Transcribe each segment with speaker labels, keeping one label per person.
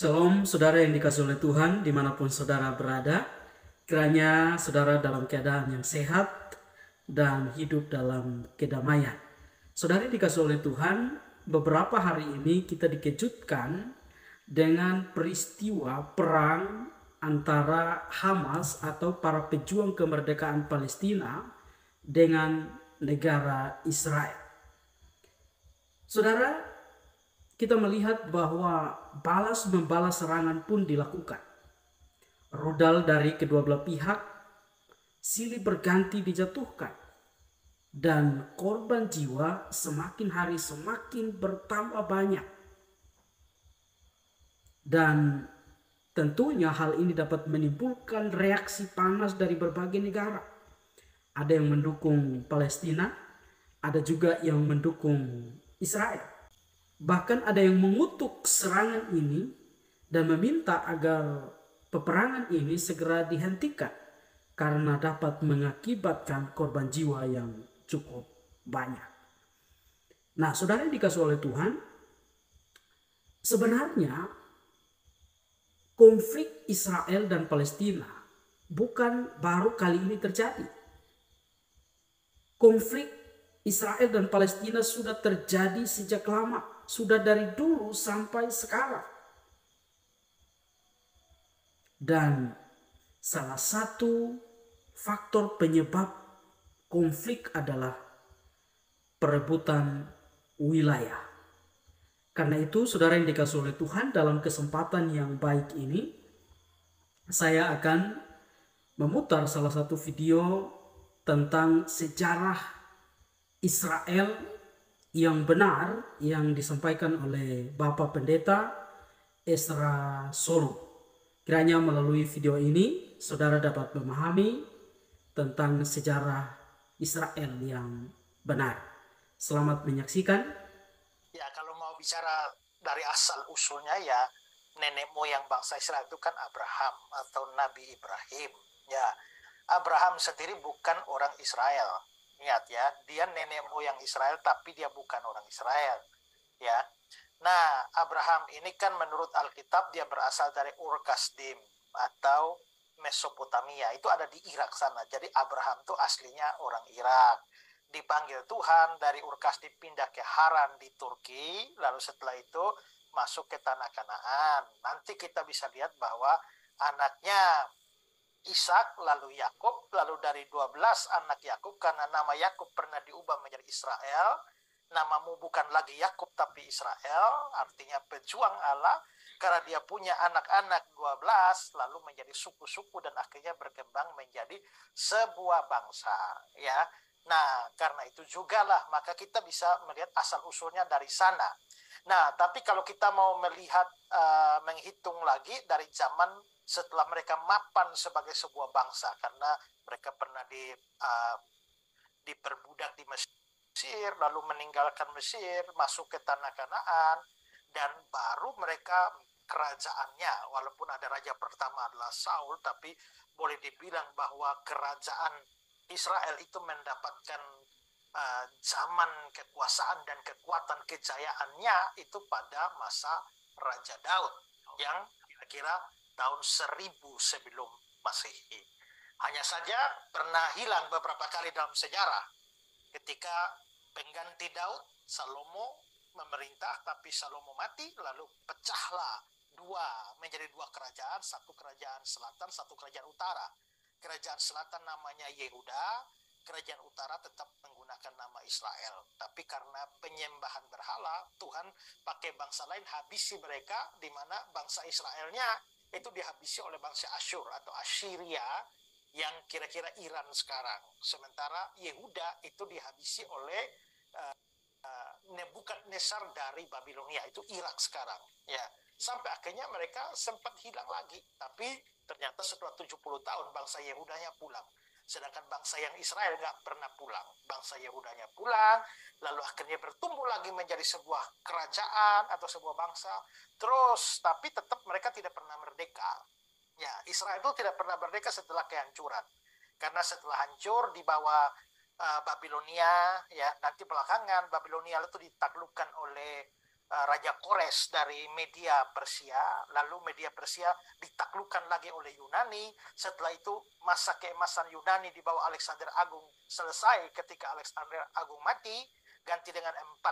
Speaker 1: Shalom saudara yang dikasihi oleh Tuhan dimanapun saudara berada. Kiranya saudara dalam keadaan yang sehat dan hidup dalam kedamaian. Saudara yang dikasihi oleh Tuhan, beberapa hari ini kita dikejutkan dengan peristiwa perang antara Hamas atau para pejuang kemerdekaan Palestina dengan negara Israel. Saudara, kita melihat bahwa balas membalas serangan pun dilakukan. Rudal dari kedua belah pihak silih berganti dijatuhkan. Dan korban jiwa semakin hari semakin bertambah banyak. Dan tentunya hal ini dapat menimbulkan reaksi panas dari berbagai negara. Ada yang mendukung Palestina, ada juga yang mendukung Israel. Bahkan ada yang mengutuk serangan ini dan meminta agar peperangan ini segera dihentikan karena dapat mengakibatkan korban jiwa yang cukup banyak. Nah, saudara yang dikasihi oleh Tuhan, sebenarnya konflik Israel dan Palestina bukan baru kali ini terjadi. Konflik Israel dan Palestina sudah terjadi sejak lama. Sudah dari dulu sampai sekarang. Dan salah satu faktor penyebab konflik adalah perebutan wilayah. Karena itu saudara yang dikasihi oleh Tuhan, dalam kesempatan yang baik ini saya akan memutar salah satu video tentang sejarah Israel yang benar yang disampaikan oleh Bapak Pendeta Ezra Solo. Kiranya melalui video ini saudara dapat memahami tentang sejarah Israel yang benar. Selamat menyaksikan.
Speaker 2: Ya, kalau mau bicara dari asal usulnya ya nenek moyang bangsa Israel itu kan Abraham atau Nabi Ibrahim. Ya, Abraham sendiri bukan orang Israel. Ingat ya, dia nenek moyang Israel tapi dia bukan orang Israel. Ya. Nah, Abraham ini kan menurut Alkitab dia berasal dari Ur Kasdim atau Mesopotamia. Itu ada di Irak sana. Jadi Abraham itu aslinya orang Irak. Dipanggil Tuhan dari Ur Kasdim pindah ke Haran di Turki. Lalu setelah itu masuk ke tanah Kanaan. Nanti kita bisa lihat bahwa anaknya Ishak, lalu Yakub, lalu dari 12 anak Yakub, karena nama Yakub pernah diubah menjadi Israel, namamu bukan lagi Yakub tapi Israel, artinya pejuang Allah, karena dia punya anak-anak 12, lalu menjadi suku-suku dan akhirnya berkembang menjadi sebuah bangsa. Ya, nah karena itu juga lah, maka kita bisa melihat asal-usulnya dari sana. Nah, tapi kalau kita mau melihat, menghitung lagi dari zaman setelah mereka mapan sebagai sebuah bangsa, karena mereka pernah diperbudak di Mesir, lalu meninggalkan Mesir, masuk ke tanah Kanaan, dan baru mereka kerajaannya, walaupun ada raja pertama adalah Saul, tapi boleh dibilang bahwa kerajaan Israel itu mendapatkan zaman kekuasaan dan kekuatan kejayaannya itu pada masa Raja Daud yang kira-kira tahun 1000 sebelum Masehi. Hanya saja pernah hilang beberapa kali dalam sejarah. Ketika pengganti Daud, Salomo memerintah, tapi Salomo mati, lalu pecahlah menjadi dua kerajaan, satu kerajaan selatan, satu kerajaan utara. Kerajaan selatan namanya Yehuda, kerajaan utara tetap menggunakan nama Israel. Tapi karena penyembahan berhala, Tuhan pakai bangsa lain habisi mereka, di mana bangsa Israelnya itu dihabisi oleh bangsa Asyur atau Assyria yang kira-kira Iran sekarang. Sementara Yehuda itu dihabisi oleh Nebukadnezar dari Babilonia, itu Irak sekarang. Ya, sampai akhirnya mereka sempat hilang lagi. Tapi ternyata setelah 70 tahun bangsa Yehudanya pulang. Sedangkan bangsa yang Israel nggak pernah pulang. Bangsa Yehudanya pulang, lalu akhirnya bertumbuh lagi menjadi sebuah kerajaan atau sebuah bangsa. Terus, tapi tetap mereka tidak pernah merdeka. Ya, Israel itu tidak pernah merdeka setelah kehancuran. Karena setelah hancur di bawah Babilonia, ya nanti belakangan Babilonia itu ditaklukkan oleh Raja Kores dari Media Persia, lalu Media Persia ditaklukkan lagi oleh Yunani. Setelah itu masa keemasan Yunani di bawah Alexander Agung selesai ketika Alexander Agung mati, ganti dengan 4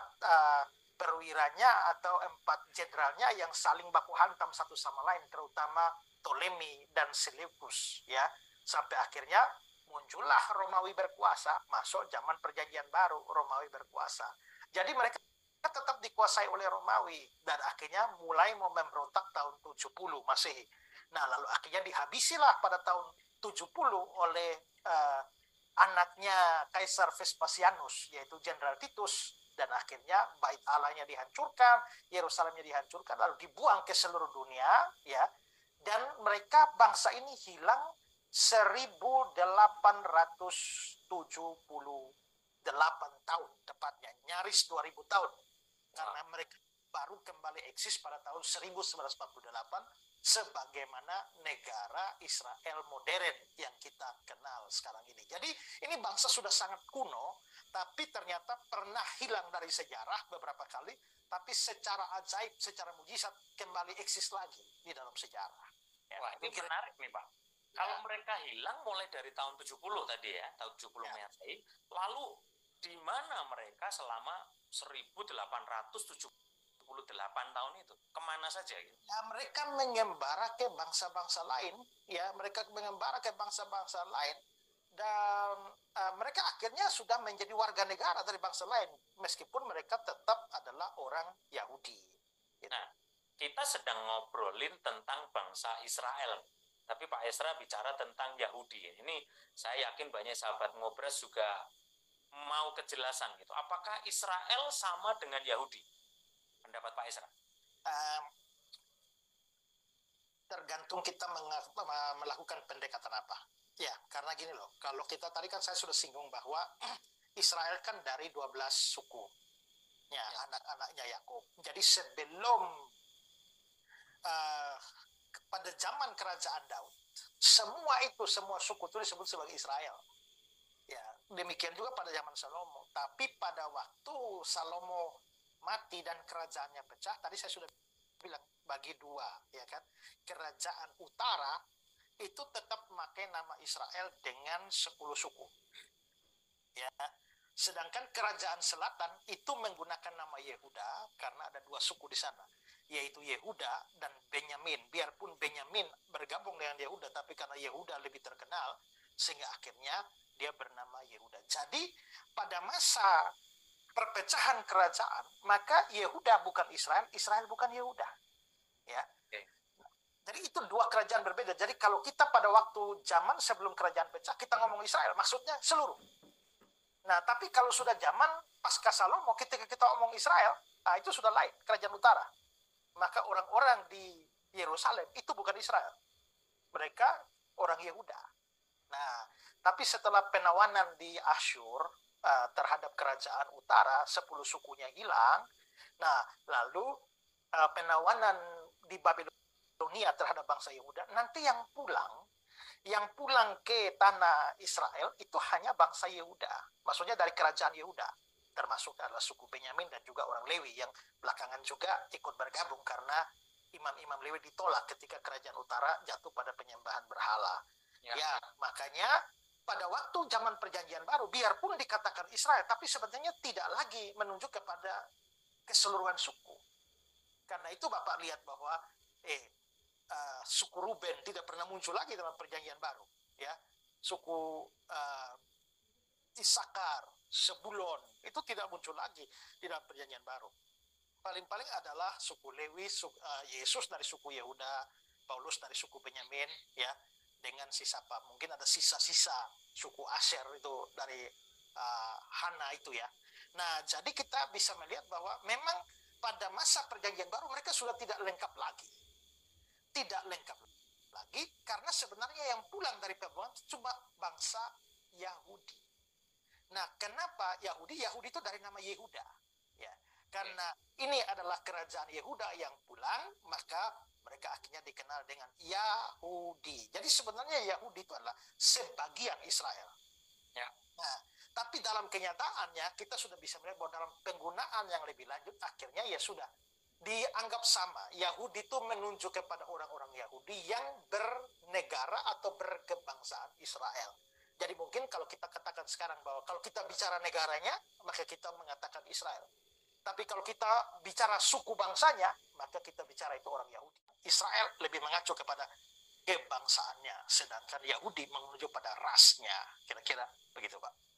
Speaker 2: perwiranya atau 4 jenderalnya yang saling baku hantam satu sama lain, terutama Ptolemy dan Seleucus, ya, sampai akhirnya muncullah Romawi berkuasa, masuk zaman Perjanjian Baru, Romawi berkuasa. Jadi mereka tetap dikuasai oleh Romawi dan akhirnya mulai mau memberontak tahun 70 Masehi. Nah, lalu akhirnya dihabisilah pada tahun 70 oleh anaknya Kaisar Vespasianus, yaitu Jenderal Titus, dan akhirnya bait Allahnya dihancurkan, Yerusalemnya dihancurkan, lalu dibuang ke seluruh dunia, ya. Dan mereka bangsa ini hilang 1878 tahun tepatnya, nyaris 2000 tahun. Karena mereka baru kembali eksis pada tahun 1948 sebagaimana negara Israel modern yang kita kenal sekarang ini. Jadi ini bangsa sudah sangat kuno, tapi ternyata pernah hilang dari sejarah beberapa kali, tapi secara ajaib, secara mujizat kembali eksis lagi di dalam sejarah.
Speaker 3: Ya, wah, ini menarik nih Pak. Kalau mereka hilang mulai dari tahun 70 tadi ya, tahun 70 Masehi, lalu di mana mereka selama 1878 tahun itu? Kemana saja? Gitu?
Speaker 2: Ya, mereka mengembara ke bangsa-bangsa lain, ya, mereka mengembara ke bangsa-bangsa lain, dan mereka akhirnya sudah menjadi warga negara dari bangsa lain, meskipun mereka tetap adalah orang Yahudi. Gitu.
Speaker 3: Nah, kita sedang ngobrolin tentang bangsa Israel, tapi Pak Esra bicara tentang Yahudi. Ini saya yakin banyak sahabat Ngobras juga mau kejelasan gitu. Apakah Israel sama dengan Yahudi? Pendapat Pak Esra?
Speaker 2: Tergantung kita melakukan pendekatan apa. Ya, karena gini loh, kalau kita tadi kan saya sudah singgung bahwa Israel kan dari 12 suku. Ya, anak-anaknya Yakub. Jadi sebelum pada zaman kerajaan Daud, semua suku itu disebut sebagai Israel. Ya, demikian juga pada zaman Salomo. Tapi pada waktu Salomo mati dan kerajaannya pecah, tadi saya sudah bilang bagi dua, ya kan? Kerajaan utara itu tetap memakai nama Israel dengan 10 suku. Ya. Sedangkan kerajaan selatan itu menggunakan nama Yehuda karena ada 2 suku di sana, yaitu Yehuda dan Benyamin. Biarpun Benyamin bergabung dengan Yehuda, tapi karena Yehuda lebih terkenal, sehingga akhirnya dia bernama Yehuda. Jadi pada masa perpecahan kerajaan, maka Yehuda bukan Israel, Israel bukan Yehuda. Ya. Jadi itu 2 kerajaan berbeda. Jadi kalau kita pada waktu zaman sebelum kerajaan pecah, kita ngomong Israel, maksudnya seluruh. Nah, tapi kalau sudah zaman pasca Salomo, ketika kita ngomong Israel, itu sudah lain, kerajaan utara. Maka orang-orang di Yerusalem itu bukan Israel. Mereka orang Yehuda. Nah, tapi setelah penawanan di Asyur terhadap kerajaan utara, 10 sukunya hilang. Nah, lalu penawanan di Babilonia terhadap bangsa Yehuda, nanti yang pulang ke tanah Israel itu hanya bangsa Yehuda. Maksudnya dari kerajaan Yehuda, termasuk adalah suku Benyamin dan juga orang Lewi yang belakangan juga ikut bergabung karena imam-imam Lewi ditolak ketika kerajaan utara jatuh pada penyembahan berhala. Ya, makanya pada waktu zaman Perjanjian Baru, biarpun dikatakan Israel, tapi sebenarnya tidak lagi menunjuk kepada keseluruhan suku. Karena itu Bapak lihat bahwa suku Ruben tidak pernah muncul lagi dalam Perjanjian Baru. Ya, suku Isakar, Sebulon itu tidak muncul lagi di dalam Perjanjian Baru. Paling-paling adalah suku Lewi, Yesus dari suku Yehuda, Paulus dari suku Benyamin, ya. Dengan sisa apa? Mungkin ada sisa-sisa suku Asher itu dari Hana itu ya. Nah, jadi kita bisa melihat bahwa memang pada masa Perjanjian Baru mereka sudah tidak lengkap lagi. Tidak lengkap lagi karena sebenarnya yang pulang dari peperangan cuma bangsa Yahudi. Nah, kenapa Yahudi? Yahudi itu dari nama Yehuda. Ya. Karena ini adalah kerajaan Yehuda yang pulang, maka mereka akhirnya dikenal dengan Yahudi. Jadi sebenarnya Yahudi itu adalah sebagian Israel. Ya. Nah, tapi dalam kenyataannya kita sudah bisa melihat bahwa dalam penggunaan yang lebih lanjut akhirnya ya sudah dianggap sama. Yahudi itu menunjuk kepada orang-orang Yahudi yang bernegara atau berkebangsaan Israel. Jadi mungkin kalau kita katakan sekarang bahwa kalau kita bicara negaranya, maka kita mengatakan Israel. Tapi kalau kita bicara suku bangsanya, maka kita bicara itu orang Yahudi. Israel lebih mengacu kepada kebangsaannya, sedangkan Yahudi menunjuk pada rasnya. Kira-kira begitu, Pak.